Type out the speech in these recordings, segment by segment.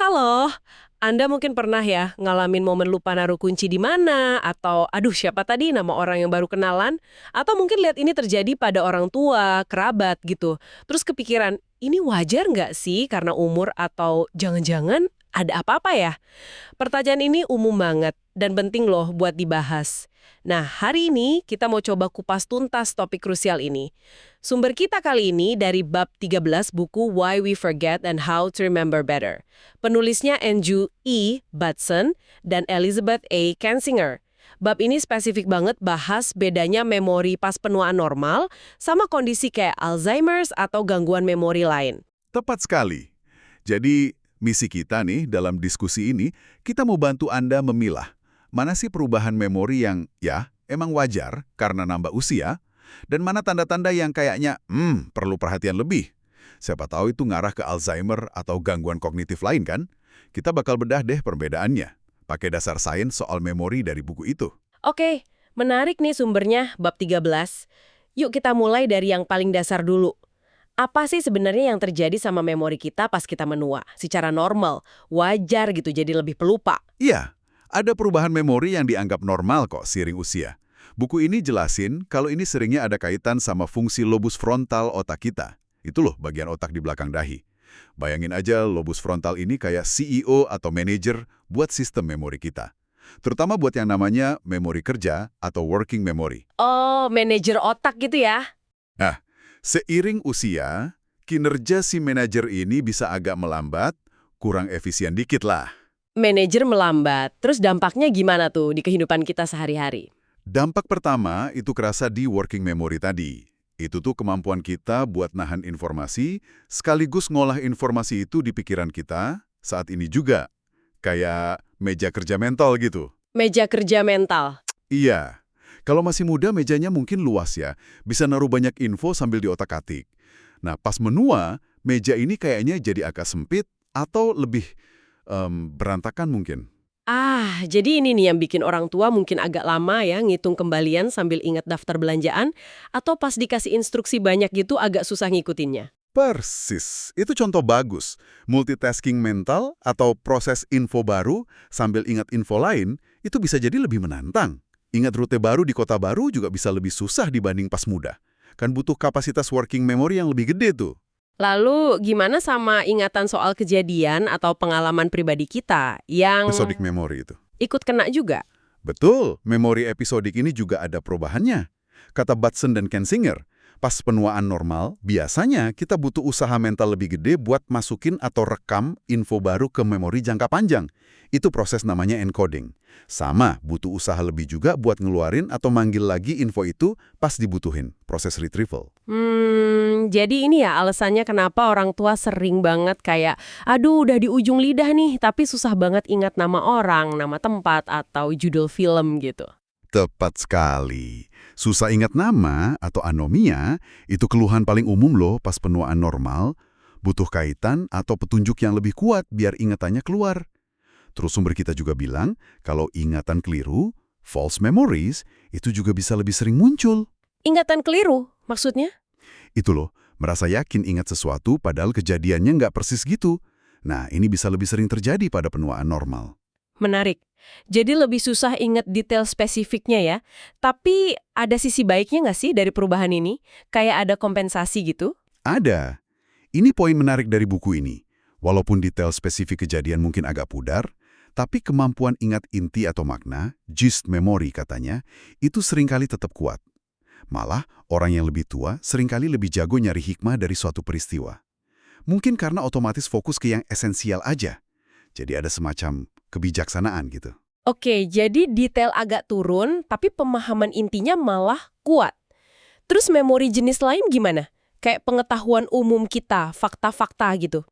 Halo, Anda mungkin pernah ya ngalamin momen lupa naruh kunci di mana, atau aduh siapa tadi nama orang yang baru kenalan, atau mungkin lihat ini terjadi pada orang tua, kerabat gitu. Terus kepikiran, ini wajar nggak sih karena umur atau jangan-jangan ada apa-apa ya? Pertanyaan ini umum banget dan penting loh buat dibahas. Nah, hari ini kita mau coba kupas tuntas topik krusial ini. Sumber kita kali ini dari bab 13 buku Why We Forget and How to Remember Better. Penulisnya Andrew E. Batson dan Elizabeth A. Kensinger. Bab ini spesifik banget bahas bedanya memori pas penuaan normal sama kondisi kayak Alzheimer's atau gangguan memori lain. Tepat sekali. Jadi, misi kita nih dalam diskusi ini, kita mau bantu Anda memilah mana sih perubahan memori yang, ya, emang wajar karena nambah usia, dan mana tanda-tanda yang kayaknya, perlu perhatian lebih. Siapa tahu itu ngarah ke Alzheimer atau gangguan kognitif lain kan? Kita bakal bedah deh perbedaannya, pakai dasar sains soal memori dari buku itu. Oke, menarik nih sumbernya bab 13. Yuk kita mulai dari yang paling dasar dulu. Apa sih sebenarnya yang terjadi sama memori kita pas kita menua? Secara normal, wajar gitu jadi lebih pelupa. Iya, ada perubahan memori yang dianggap normal kok seiring usia. Buku ini jelasin kalau ini seringnya ada kaitan sama fungsi lobus frontal otak kita. Itu loh bagian otak di belakang dahi. Bayangin aja lobus frontal ini kayak CEO atau manajer buat sistem memori kita. Terutama buat yang namanya memori kerja atau working memory. Oh, manajer otak gitu ya? Nah, seiring usia, kinerja si manajer ini bisa agak melambat, kurang efisien dikit lah. Manajer melambat, terus dampaknya gimana tuh di kehidupan kita sehari-hari? Dampak pertama itu kerasa di working memory tadi. Itu tuh kemampuan kita buat nahan informasi, sekaligus ngolah informasi itu di pikiran kita saat ini juga. Kayak meja kerja mental gitu. Meja kerja mental. Iya, kalau masih muda mejanya mungkin luas ya, bisa naruh banyak info sambil diotak-atik. Nah, pas menua, meja ini kayaknya jadi agak sempit atau lebih berantakan mungkin. Ah, jadi ini nih yang bikin orang tua mungkin agak lama ya ngitung kembalian sambil ingat daftar belanjaan, atau pas dikasih instruksi banyak gitu agak susah ngikutinnya. Persis, itu contoh bagus. Multitasking mental atau proses info baru sambil ingat info lain, itu bisa jadi lebih menantang. Ingat rute baru di kota baru juga bisa lebih susah dibanding pas muda. Kan butuh kapasitas working memory yang lebih gede tuh. Lalu gimana sama ingatan soal kejadian atau pengalaman pribadi kita yang Episodic memory itu. ikut kena juga? Betul, memori episodik ini juga ada perubahannya. Kata Batson dan Kensinger, pas penuaan normal, biasanya kita butuh usaha mental lebih gede buat masukin atau rekam info baru ke memori jangka panjang. Itu proses namanya encoding. Sama, butuh usaha lebih juga buat ngeluarin atau manggil lagi info itu pas dibutuhin, proses retrieval. Jadi ini ya alasannya kenapa orang tua sering banget kayak, aduh udah di ujung lidah nih, tapi susah banget ingat nama orang, nama tempat, atau judul film gitu. Tepat sekali. Susah ingat nama atau anomia, itu keluhan paling umum loh pas penuaan normal, butuh kaitan atau petunjuk yang lebih kuat biar ingatannya keluar. Terus sumber kita juga bilang, kalau ingatan keliru, false memories, itu juga bisa lebih sering muncul. Ingatan keliru, maksudnya? Itu loh, merasa yakin ingat sesuatu padahal kejadiannya nggak persis gitu. Nah, ini bisa lebih sering terjadi pada penuaan normal. Menarik. Jadi lebih susah ingat detail spesifiknya ya. Tapi ada sisi baiknya nggak sih dari perubahan ini? Kayak ada kompensasi gitu? Ada. Ini poin menarik dari buku ini. Walaupun detail spesifik kejadian mungkin agak pudar, tapi kemampuan ingat inti atau makna, gist memory katanya, itu seringkali tetap kuat. Malah, orang yang lebih tua seringkali lebih jago nyari hikmah dari suatu peristiwa. Mungkin karena otomatis fokus ke yang esensial aja. Jadi ada semacam kebijaksanaan gitu. Oke, jadi detail agak turun, tapi pemahaman intinya malah kuat. Terus memori jenis lain gimana? Kayak pengetahuan umum kita, fakta-fakta gitu.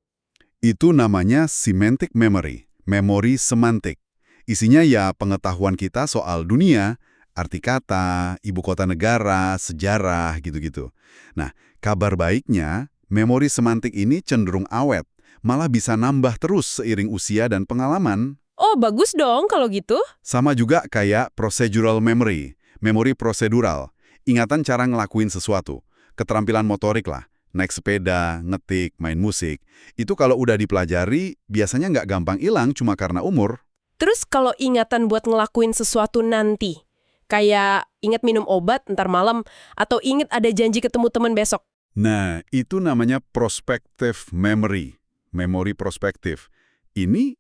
Itu namanya semantic memory, memori semantik. Isinya ya pengetahuan kita soal dunia, arti kata, ibu kota negara, sejarah, gitu-gitu. Nah, kabar baiknya, memori semantik ini cenderung awet, malah bisa nambah terus seiring usia dan pengalaman. Oh, bagus dong kalau gitu. Sama juga kayak procedural memory, memori prosedural, ingatan cara ngelakuin sesuatu, keterampilan motorik lah, naik sepeda, ngetik, main musik. Itu kalau udah dipelajari, biasanya nggak gampang hilang cuma karena umur. Terus kalau ingatan buat ngelakuin sesuatu nanti, kayak ingat minum obat ntar malam, atau ingat ada janji ketemu teman besok. Nah, itu namanya prospective memory, memori prospektif. Ini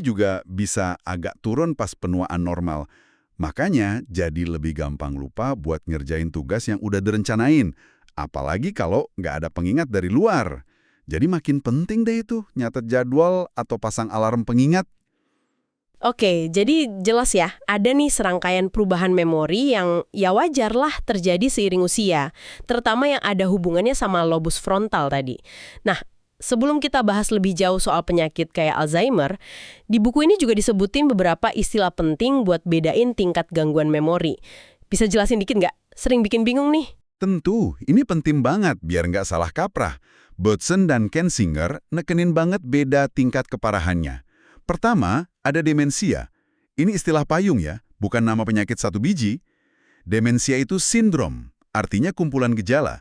juga bisa agak turun pas penuaan normal. Makanya jadi lebih gampang lupa buat ngerjain tugas yang udah direncanain. Apalagi kalau nggak ada pengingat dari luar. Jadi makin penting deh itu, nyatet jadwal atau pasang alarm pengingat. Oke, jadi jelas ya, ada nih serangkaian perubahan memori yang ya wajar lah terjadi seiring usia, terutama yang ada hubungannya sama lobus frontal tadi. Nah, sebelum kita bahas lebih jauh soal penyakit kayak Alzheimer, di buku ini juga disebutin beberapa istilah penting buat bedain tingkat gangguan memori. Bisa jelasin dikit nggak? Sering bikin bingung nih. Tentu, ini penting banget biar nggak salah kaprah. Bateson dan Kensinger nekenin banget beda tingkat keparahannya. Pertama, ada demensia. Ini istilah payung ya, bukan nama penyakit satu biji. Demensia itu sindrom, artinya kumpulan gejala,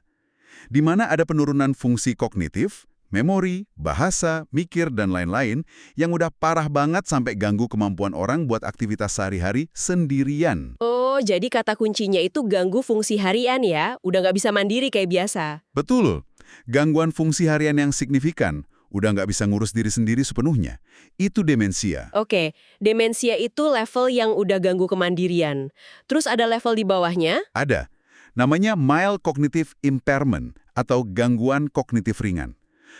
di mana ada penurunan fungsi kognitif, memori, bahasa, mikir, dan lain-lain yang udah parah banget sampai ganggu kemampuan orang buat aktivitas sehari-hari sendirian. Oh, jadi kata kuncinya itu ganggu fungsi harian ya, udah nggak bisa mandiri kayak biasa. Betul, gangguan fungsi harian yang signifikan, udah nggak bisa ngurus diri sendiri sepenuhnya. Itu demensia. Oke, demensia itu level yang udah ganggu kemandirian. Terus ada level di bawahnya? Ada. Namanya mild cognitive impairment atau gangguan kognitif ringan.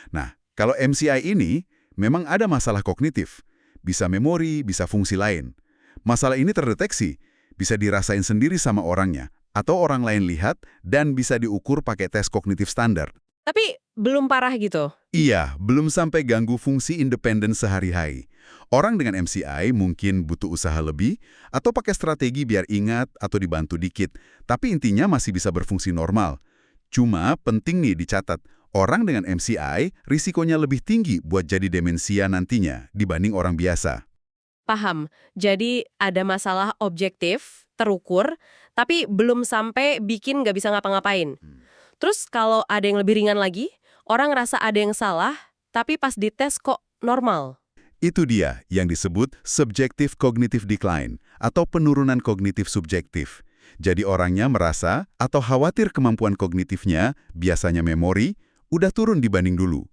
Nah, kalau MCI ini memang ada masalah kognitif. Bisa memori, bisa fungsi lain. Masalah ini terdeteksi, bisa dirasain sendiri sama orangnya, atau orang lain lihat, dan bisa diukur pakai tes kognitif standar. Tapi belum parah gitu. Iya, belum sampai ganggu fungsi independen sehari-hari. Orang dengan MCI mungkin butuh usaha lebih atau pakai strategi biar ingat atau dibantu dikit, tapi intinya masih bisa berfungsi normal. Cuma penting nih dicatat, orang dengan MCI risikonya lebih tinggi buat jadi demensia nantinya dibanding orang biasa. Paham. Jadi ada masalah objektif, terukur, tapi belum sampai bikin nggak bisa ngapa-ngapain. Terus kalau ada yang lebih ringan lagi, orang ngerasa ada yang salah, tapi pas dites kok normal. Itu dia yang disebut subjective cognitive decline atau penurunan kognitif subjektif. Jadi orangnya merasa atau khawatir kemampuan kognitifnya, biasanya memori, udah turun dibanding dulu.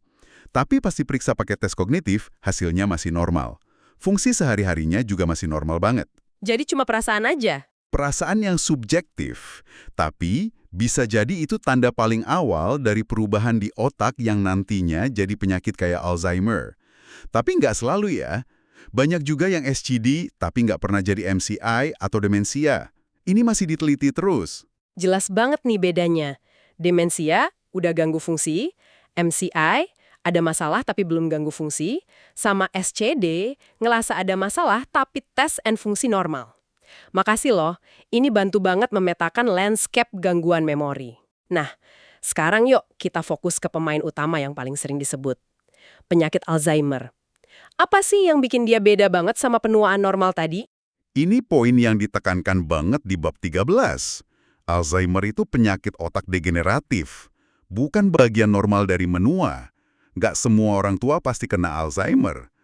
Tapi pas diperiksa pakai tes kognitif, hasilnya masih normal. Fungsi sehari-harinya juga masih normal banget. Jadi cuma perasaan aja. Perasaan yang subjektif, tapi bisa jadi itu tanda paling awal dari perubahan di otak yang nantinya jadi penyakit kayak Alzheimer. Tapi nggak selalu ya. Banyak juga yang SCD tapi nggak pernah jadi MCI atau demensia. Ini masih diteliti terus. Jelas banget nih bedanya. Demensia udah ganggu fungsi, MCI ada masalah tapi belum ganggu fungsi, sama SCD ngerasa ada masalah tapi tes and fungsi normal. Makasih loh, ini bantu banget memetakan landscape gangguan memori. Nah, sekarang yuk kita fokus ke pemain utama yang paling sering disebut. Penyakit Alzheimer. Apa sih yang bikin dia beda banget sama penuaan normal tadi? Ini poin yang ditekankan banget di bab 13. Alzheimer itu penyakit otak degeneratif, bukan bagian normal dari menua. Nggak semua orang tua pasti kena Alzheimer.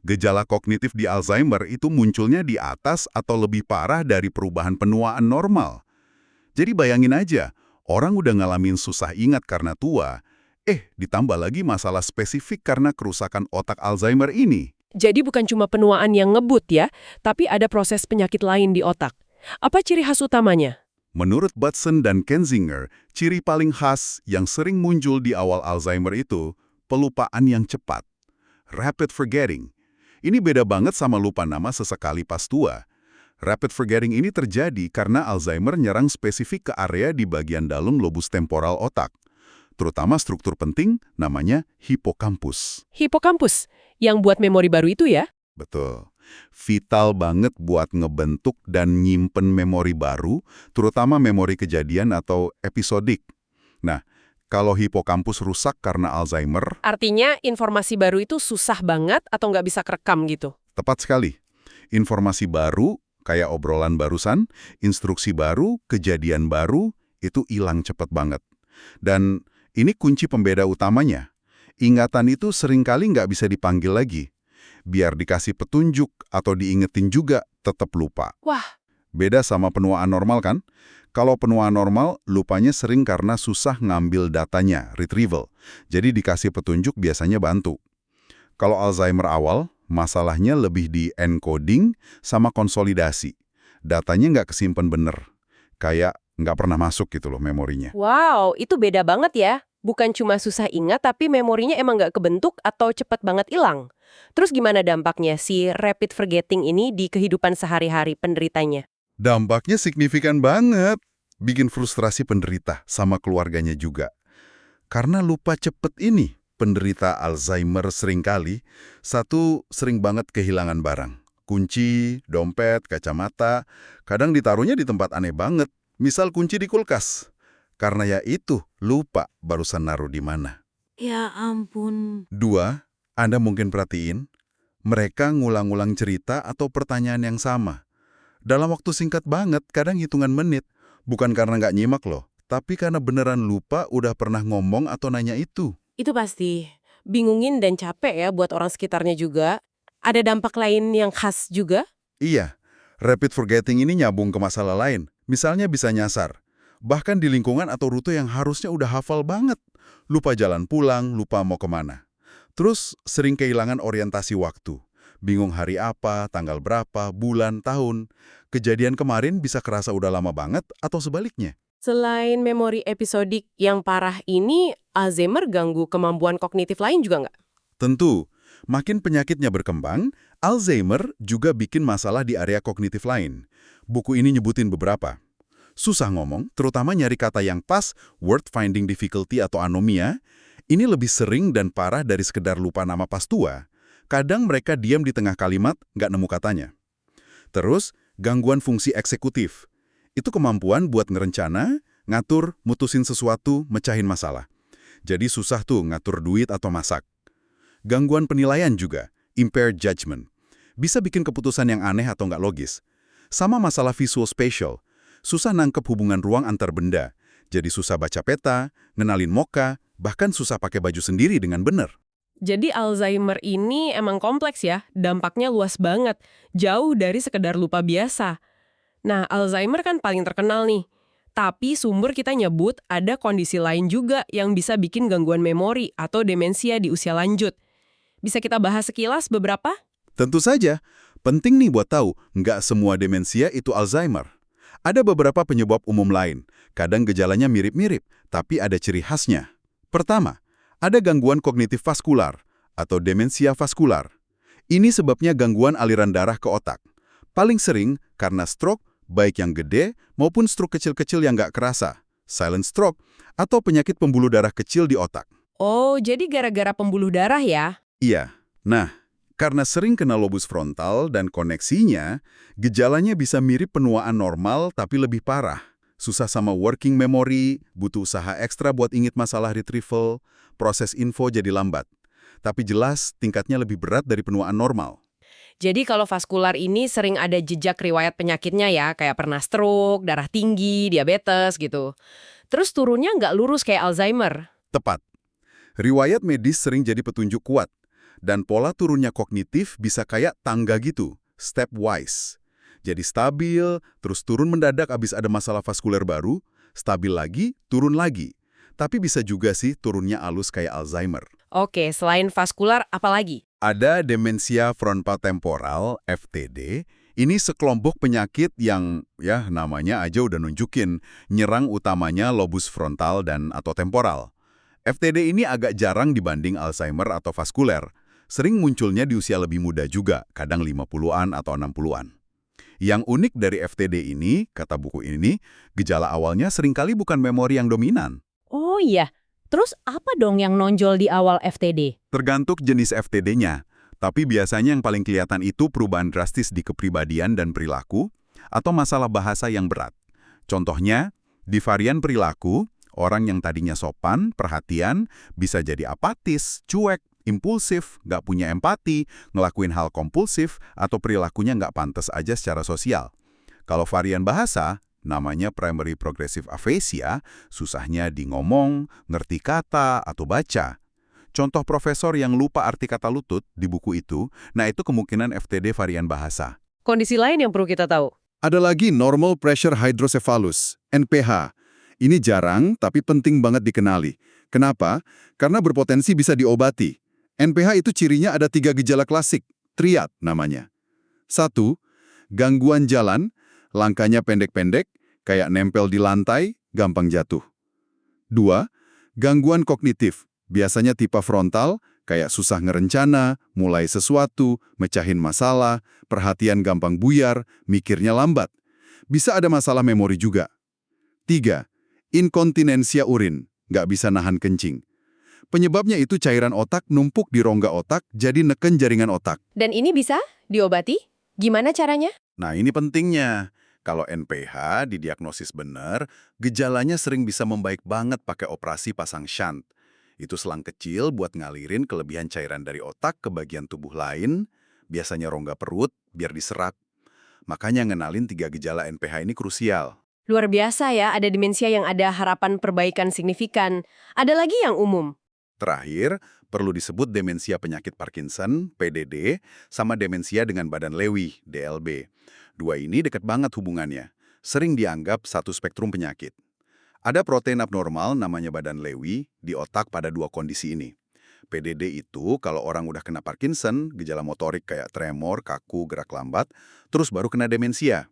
Gejala kognitif di Alzheimer itu munculnya di atas atau lebih parah dari perubahan penuaan normal. Jadi bayangin aja, orang udah ngalamin susah ingat karena tua, ditambah lagi masalah spesifik karena kerusakan otak Alzheimer ini. Jadi bukan cuma penuaan yang ngebut ya, tapi ada proses penyakit lain di otak. Apa ciri khas utamanya? Menurut Bateson dan Kensinger, ciri paling khas yang sering muncul di awal Alzheimer itu pelupaan yang cepat, rapid forgetting. Ini beda banget sama lupa nama sesekali pas tua. Rapid forgetting ini terjadi karena Alzheimer nyerang spesifik ke area di bagian dalam lobus temporal otak. Terutama struktur penting namanya hipokampus. Hipokampus, yang buat memori baru itu ya? Betul. Vital banget buat ngebentuk dan nyimpen memori baru, terutama memori kejadian atau episodik. Nah, kalau hipokampus rusak karena Alzheimer, Artinya informasi baru itu susah banget atau nggak bisa kerekam gitu? tepat sekali. Informasi baru, kayak obrolan barusan, instruksi baru, kejadian baru, itu hilang cepat banget. Dan Ini kunci pembeda utamanya. Ingatan itu seringkali nggak bisa dipanggil lagi. Biar dikasih petunjuk atau diingetin juga, tetap lupa. Wah, Beda sama penuaan normal kan? Kalau penuaan normal, lupanya sering karena susah ngambil datanya, retrieval. Jadi dikasih petunjuk biasanya bantu. Kalau Alzheimer awal, masalahnya lebih di encoding sama konsolidasi. Datanya nggak kesimpan bener. Kayak nggak pernah masuk gitu loh memorinya. wow, itu beda banget ya. Bukan cuma susah ingat, tapi memorinya emang nggak kebentuk atau cepat banget hilang. Terus gimana dampaknya si rapid forgetting ini di kehidupan sehari-hari penderitanya? Dampaknya signifikan banget. Bikin frustrasi penderita sama keluarganya juga. Karena lupa cepet ini, penderita Alzheimer seringkali, satu sering banget kehilangan barang. Kunci, dompet, kacamata, kadang ditaruhnya di tempat aneh banget. Misal kunci di kulkas. Karena ya itu, lupa barusan naruh di mana. Ya ampun. Dua, Anda mungkin perhatiin, mereka ngulang-ulang cerita atau pertanyaan yang sama. Dalam waktu singkat banget, kadang hitungan menit. Bukan karena nggak nyimak loh, tapi karena beneran lupa udah pernah ngomong atau nanya itu. Itu pasti bingungin dan capek ya buat orang sekitarnya juga. Ada dampak lain yang khas juga? Iya, rapid forgetting ini nyambung ke masalah lain. Misalnya bisa nyasar. Bahkan di lingkungan atau rute yang harusnya udah hafal banget. Lupa jalan pulang, lupa mau kemana. Terus sering kehilangan orientasi waktu. Bingung hari apa, tanggal berapa, bulan, tahun. Kejadian kemarin bisa kerasa udah lama banget atau sebaliknya. Selain memori episodik yang parah ini, Alzheimer ganggu kemampuan kognitif lain juga nggak? Tentu, makin penyakitnya berkembang, Alzheimer juga bikin masalah di area kognitif lain. Buku ini nyebutin beberapa. Susah ngomong, terutama nyari kata yang pas, word finding difficulty atau anomia, ini lebih sering dan parah dari sekedar lupa nama pas tua. Kadang mereka diam di tengah kalimat, nggak nemu katanya. Terus, gangguan fungsi eksekutif. Itu kemampuan buat ngerencana, ngatur, mutusin sesuatu, mecahin masalah. Jadi susah tuh ngatur duit atau masak. Gangguan penilaian juga, impaired judgment. Bisa bikin keputusan yang aneh atau nggak logis. Sama masalah visual spatial. Susah nangkep hubungan ruang antar benda. Jadi susah baca peta, ngenalin moka, bahkan susah pakai baju sendiri dengan benar. Jadi Alzheimer ini emang kompleks ya, dampaknya luas banget, jauh dari sekedar lupa biasa. Nah, Alzheimer kan paling terkenal nih. Tapi sumber kita nyebut ada kondisi lain juga yang bisa bikin gangguan memori atau demensia di usia lanjut. Bisa kita bahas sekilas beberapa? Tentu saja, penting nih buat tahu, nggak semua demensia itu Alzheimer. Ada beberapa penyebab umum lain, kadang gejalanya mirip-mirip, tapi ada ciri khasnya. Pertama, ada gangguan kognitif vaskular atau demensia vaskular. Ini sebabnya gangguan aliran darah ke otak. Paling sering karena stroke, baik yang gede maupun stroke kecil-kecil yang nggak kerasa, silent stroke, atau penyakit pembuluh darah kecil di otak. Oh, jadi gara-gara pembuluh darah ya? Iya. Nah, karena sering kena lobus frontal dan koneksinya, gejalanya bisa mirip penuaan normal tapi lebih parah. Susah sama working memory, butuh usaha ekstra buat ingat masalah retrieval, proses info jadi lambat. Tapi jelas tingkatnya lebih berat dari penuaan normal. Jadi kalau vaskular ini sering ada jejak riwayat penyakitnya ya, kayak pernah stroke, darah tinggi, diabetes gitu. Terus turunnya nggak lurus kayak Alzheimer. Tepat. Riwayat medis sering jadi petunjuk kuat. Dan pola turunnya kognitif bisa kayak tangga gitu, stepwise. Jadi stabil, terus turun mendadak abis ada masalah vaskuler baru, stabil lagi, turun lagi. Tapi bisa juga sih turunnya alus kayak Alzheimer. Oke, selain vaskular, apa lagi? Ada demensia frontotemporal, FTD. Ini sekelompok penyakit yang, ya namanya aja udah nunjukin, nyerang utamanya lobus frontal dan atau temporal. FTD ini agak jarang dibanding Alzheimer atau vaskuler. Sering munculnya di usia lebih muda juga, kadang 50-an atau 60-an. Yang unik dari FTD ini, kata buku ini, gejala awalnya seringkali bukan memori yang dominan. Oh iya, terus apa dong yang nonjol di awal FTD? Tergantung jenis FTD-nya, tapi biasanya yang paling kelihatan itu perubahan drastis di kepribadian dan perilaku, atau masalah bahasa yang berat. Contohnya, di varian perilaku, orang yang tadinya sopan, perhatian, bisa jadi apatis, cuek, impulsif, nggak punya empati, ngelakuin hal kompulsif, atau perilakunya nggak pantas aja secara sosial. Kalau varian bahasa, namanya primary progressive aphasia, susahnya di ngomong, ngerti kata, atau baca. Contoh profesor yang lupa arti kata lutut di buku itu, nah itu kemungkinan FTD varian bahasa. Kondisi lain yang perlu kita tahu. Ada lagi normal pressure hydrocephalus, NPH. Ini jarang tapi penting banget dikenali. Kenapa? Karena berpotensi bisa diobati. NPH itu cirinya ada 3 gejala klasik, triad namanya. 1. Gangguan jalan, langkahnya pendek-pendek, kayak nempel di lantai, gampang jatuh. 2. Gangguan kognitif, biasanya tipe frontal, kayak susah ngerencana, mulai sesuatu, mecahin masalah, perhatian gampang buyar, mikirnya lambat. Bisa ada masalah memori juga. 3. Inkontinensia urin, nggak bisa nahan kencing. Penyebabnya itu cairan otak numpuk di rongga otak, jadi neken jaringan otak. Dan ini bisa diobati? Gimana caranya? Nah, ini pentingnya. Kalau NPH didiagnosis benar, gejalanya sering bisa membaik banget pakai operasi pasang shunt. Itu selang kecil buat ngalirin kelebihan cairan dari otak ke bagian tubuh lain, biasanya rongga perut, biar diserap. Makanya ngenalin 3 gejala NPH ini krusial. Luar biasa ya, ada demensia yang ada harapan perbaikan signifikan. Ada lagi yang umum. Terakhir, perlu disebut demensia penyakit Parkinson, PDD, sama demensia dengan badan Lewy, DLB. Dua ini dekat banget hubungannya. Sering dianggap satu spektrum penyakit. Ada protein abnormal namanya badan Lewy di otak pada 2 kondisi ini. PDD itu kalau orang udah kena Parkinson, gejala motorik kayak tremor, kaku, gerak lambat, terus baru kena demensia.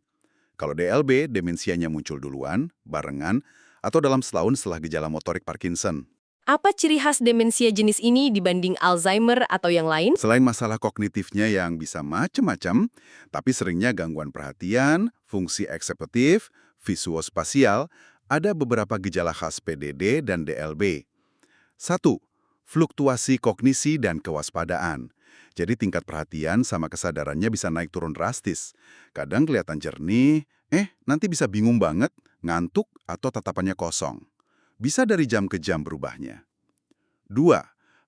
Kalau DLB, demensianya muncul duluan, barengan, atau dalam setahun setelah gejala motorik Parkinson. Apa ciri khas demensia jenis ini dibanding Alzheimer atau yang lain? Selain masalah kognitifnya yang bisa macam-macam, tapi seringnya gangguan perhatian, fungsi eksekutif, visuospasial, ada beberapa gejala khas PDD dan DLB. 1. Fluktuasi kognisi dan kewaspadaan. Jadi tingkat perhatian sama kesadarannya bisa naik turun drastis. Kadang kelihatan jernih, nanti bisa bingung banget, ngantuk, atau tatapannya kosong. Bisa dari jam ke jam berubahnya. 2.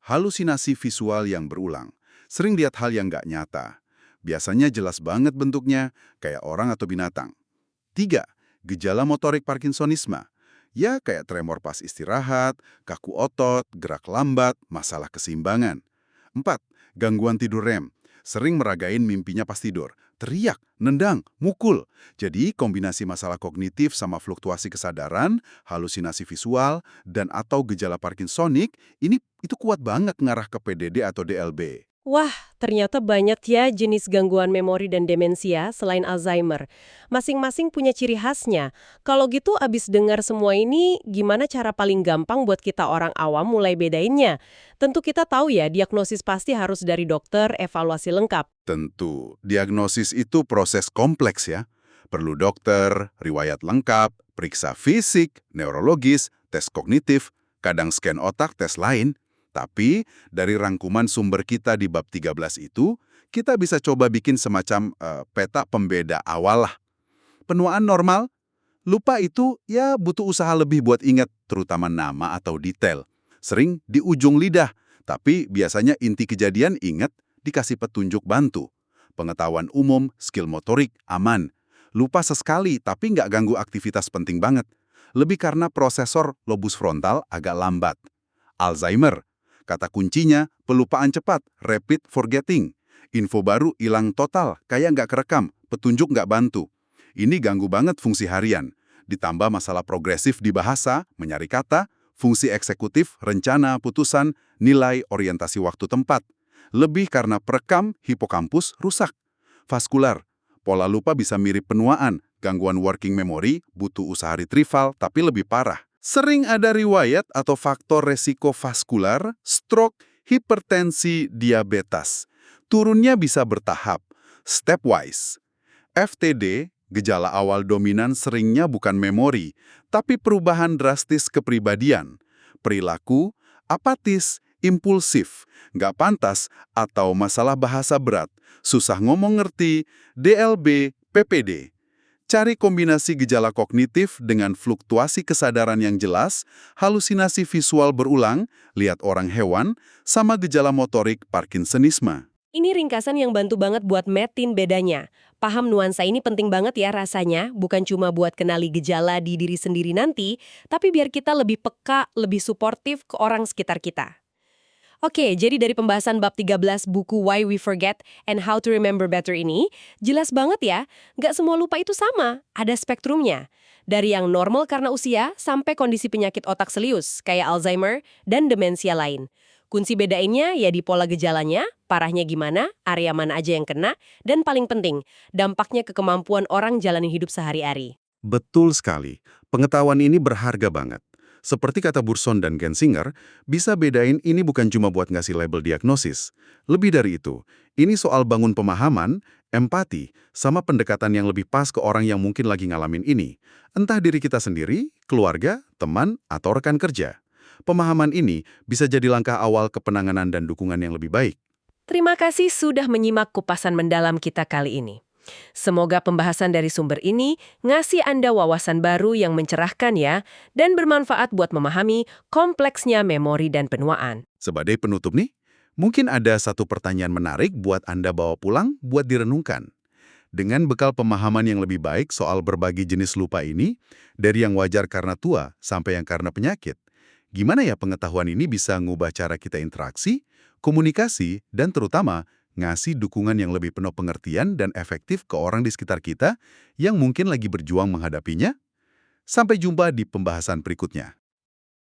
Halusinasi visual yang berulang. Sering lihat hal yang nggak nyata. Biasanya jelas banget bentuknya, kayak orang atau binatang. 3. Gejala motorik Parkinsonisme. Ya kayak tremor pas istirahat, kaku otot, gerak lambat, masalah keseimbangan. 4. Gangguan tidur REM. Sering meragain mimpinya pas tidur. Teriak, nendang, mukul. Jadi kombinasi masalah kognitif sama fluktuasi kesadaran, halusinasi visual, dan atau gejala Parkinsonik, itu kuat banget ngarah ke PDD atau DLB. Wah, ternyata banyak ya jenis gangguan memori dan demensia selain Alzheimer. Masing-masing punya ciri khasnya. Kalau gitu abis dengar semua ini, gimana cara paling gampang buat kita orang awam mulai bedainnya? Tentu kita tahu ya, diagnosis pasti harus dari dokter, evaluasi lengkap. Tentu, diagnosis itu proses kompleks ya. Perlu dokter, riwayat lengkap, periksa fisik, neurologis, tes kognitif, kadang scan otak, tes lain. Tapi, dari rangkuman sumber kita di bab 13 itu, kita bisa coba bikin semacam peta pembeda awal lah. Penuaan normal, lupa itu ya butuh usaha lebih buat ingat, terutama nama atau detail. Sering di ujung lidah, tapi biasanya inti kejadian ingat, dikasih petunjuk bantu. Pengetahuan umum, skill motorik, aman. Lupa sesekali, tapi nggak ganggu aktivitas penting banget. Lebih karena prosesor lobus frontal agak lambat. Alzheimer. Kata kuncinya, pelupaan cepat, rapid forgetting. Info baru hilang total, kayak nggak kerekam, petunjuk nggak bantu. Ini ganggu banget fungsi harian. Ditambah masalah progresif di bahasa, mencari kata, fungsi eksekutif, rencana, putusan, nilai, orientasi waktu tempat. Lebih karena perekam, hipokampus rusak. Vaskular, pola lupa bisa mirip penuaan, gangguan working memory, butuh usaha retrieval, tapi lebih parah. Sering ada riwayat atau faktor resiko vaskular, stroke, hipertensi, diabetes. Turunnya bisa bertahap, stepwise. FTD, gejala awal dominan seringnya bukan memori, tapi perubahan drastis kepribadian. Perilaku, apatis, impulsif, nggak pantas, atau masalah bahasa berat, susah ngomong ngerti, DLB, PPD. Cari kombinasi gejala kognitif dengan fluktuasi kesadaran yang jelas, halusinasi visual berulang, lihat orang hewan, sama gejala motorik Parkinsonisme. Ini ringkasan yang bantu banget buat metin bedanya. Paham nuansa ini penting banget ya rasanya, bukan cuma buat kenali gejala di diri sendiri nanti, tapi biar kita lebih peka, lebih suportif ke orang sekitar kita. Oke, jadi dari pembahasan bab 13 buku Why We Forget and How to Remember Better ini, jelas banget ya, nggak semua lupa itu sama, ada spektrumnya. Dari yang normal karena usia sampai kondisi penyakit otak serius, kayak Alzheimer dan demensia lain. Kunci bedainnya ya di pola gejalanya, parahnya gimana, area mana aja yang kena, dan paling penting, dampaknya ke kemampuan orang jalani hidup sehari-hari. Betul sekali. Pengetahuan ini berharga banget. Seperti kata Burson dan Gensinger, bisa bedain ini bukan cuma buat ngasih label diagnosis. Lebih dari itu, ini soal bangun pemahaman, empati, sama pendekatan yang lebih pas ke orang yang mungkin lagi ngalamin ini. Entah diri kita sendiri, keluarga, teman, atau rekan kerja. Pemahaman ini bisa jadi langkah awal ke penanganan dan dukungan yang lebih baik. Terima kasih sudah menyimak kupasan mendalam kita kali ini. Semoga pembahasan dari sumber ini ngasih Anda wawasan baru yang mencerahkan ya, dan bermanfaat buat memahami kompleksnya memori dan penuaan. Sebagai penutup nih, mungkin ada satu pertanyaan menarik buat Anda bawa pulang buat direnungkan. Dengan bekal pemahaman yang lebih baik soal berbagai jenis lupa ini, dari yang wajar karena tua sampai yang karena penyakit, gimana ya pengetahuan ini bisa ngubah cara kita interaksi, komunikasi, dan terutama ngasih dukungan yang lebih penuh pengertian dan efektif ke orang di sekitar kita yang mungkin lagi berjuang menghadapinya? Sampai jumpa di pembahasan berikutnya.